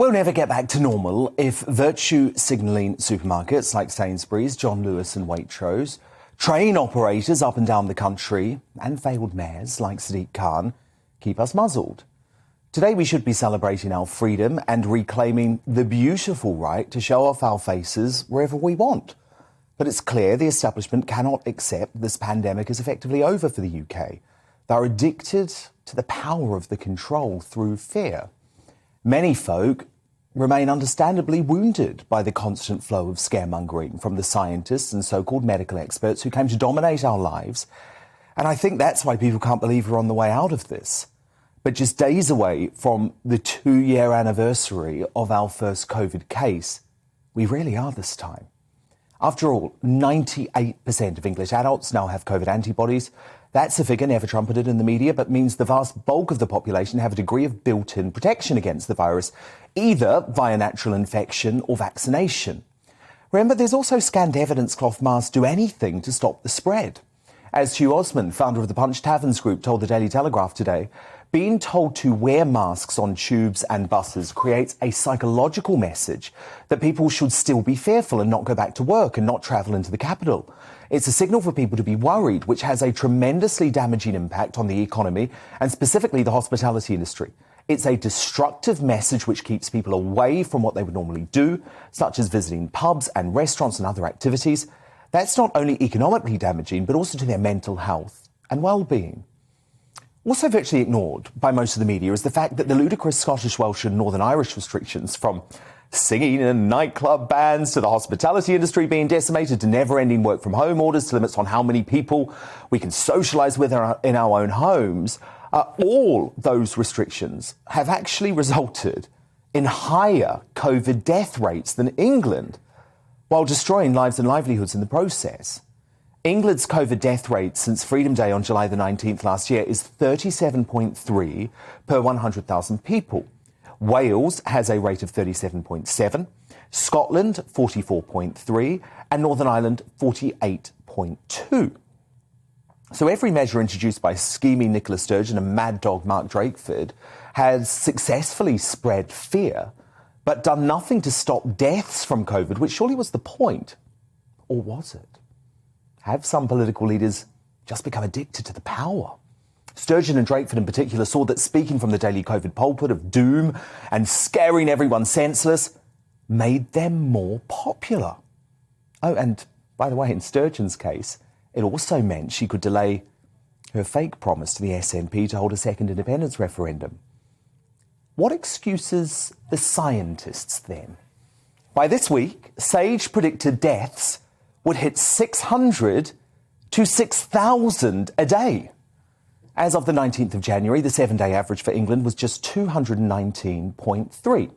We'll never get back to normal if virtue signalling supermarkets like Sainsbury's, John Lewis and Waitrose, train operators up and down the country and failed mayors like Sadiq Khan keep us muzzled. Today we should be celebrating our freedom and reclaiming the beautiful right to show off our faces wherever we want. But it's clear the establishment cannot accept this pandemic is effectively over for the UK. They're addicted to the power of the control through fear. Many folk remain understandably wounded by the constant flow of scaremongering from the scientists and so-called medical experts who came to dominate our lives. And I think that's why people can't believe we're on the way out of this. But just days away from the 2-year anniversary of our first COVID case, we really are this time. After all, 98% of English adults now have COVID antibodies. That's a figure never trumpeted in the media, but means the vast bulk of the population have a degree of built-in protection against the virus, either via natural infection or vaccination. Remember, there's also scanned evidence cloth masks do anything to stop the spread. As Hugh Osman, founder of the Punch Taverns Group, told the Daily Telegraph today, being told to wear masks on tubes and buses creates a psychological message that people should still be fearful and not go back to work and not travel into the capital. It's a signal for people to be worried, which has a tremendously damaging impact on the economy and specifically the hospitality industry. It's a destructive message which keeps people away from what they would normally do, such as visiting pubs and restaurants and other activities. That's not only economically damaging, but also to their mental health and well-being. Also virtually ignored by most of the media is the fact that the ludicrous Scottish, Welsh and Northern Irish restrictions, from singing and nightclub bans to the hospitality industry being decimated to never-ending work-from-home orders to limits on how many people we can socialise with in our own homes, all those restrictions have actually resulted in higher COVID death rates than England, while destroying lives and livelihoods in the process. England's COVID death rate since Freedom Day on July the 19th last year is 37.3 per 100,000 people. Wales has a rate of 37.7, Scotland 44.3, and Northern Ireland 48.2. So every measure introduced by scheming Nicola Sturgeon and mad dog Mark Drakeford has successfully spread fear, but done nothing to stop deaths from COVID, which surely was the point. Or was it? Have some political leaders just become addicted to the power? Sturgeon and Drakeford in particular saw that speaking from the daily COVID pulpit of doom and scaring everyone senseless made them more popular. Oh, and by the way, in Sturgeon's case, it also meant she could delay her fake promise to the SNP to hold a second independence referendum. What excuses the scientists then? By this week, Sage predicted deaths would hit 600 to 6,000 a day. As of the 19th of January, the 7-day average for England was just 219.3.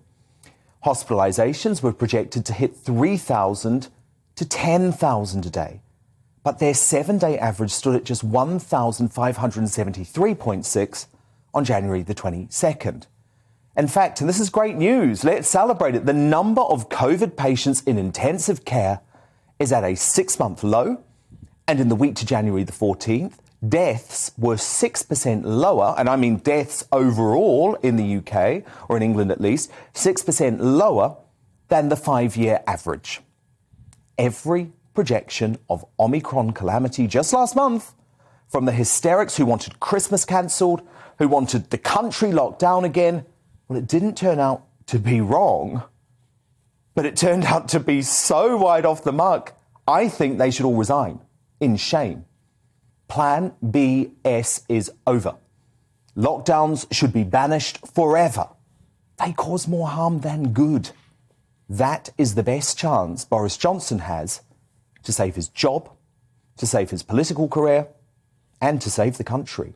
Hospitalisations were projected to hit 3,000 to 10,000 a day. But their 7-day average stood at just 1,573.6 on January the 22nd. In fact, and this is great news, let's celebrate it, the number of COVID patients in intensive care is at a 6-month low, and in the week to January the 14th, deaths were 6% lower, and I mean deaths overall in the UK, or in England at least, 6% lower than the 5-year average. Every projection of Omicron calamity just last month, from the hysterics who wanted Christmas cancelled, who wanted the country locked down again, well, it didn't turn out to be wrong. But it turned out to be so wide off the mark, I think they should all resign, in shame. Plan BS is over. Lockdowns should be banished forever. They cause more harm than good. That is the best chance Boris Johnson has to save his job, to save his political career, and to save the country.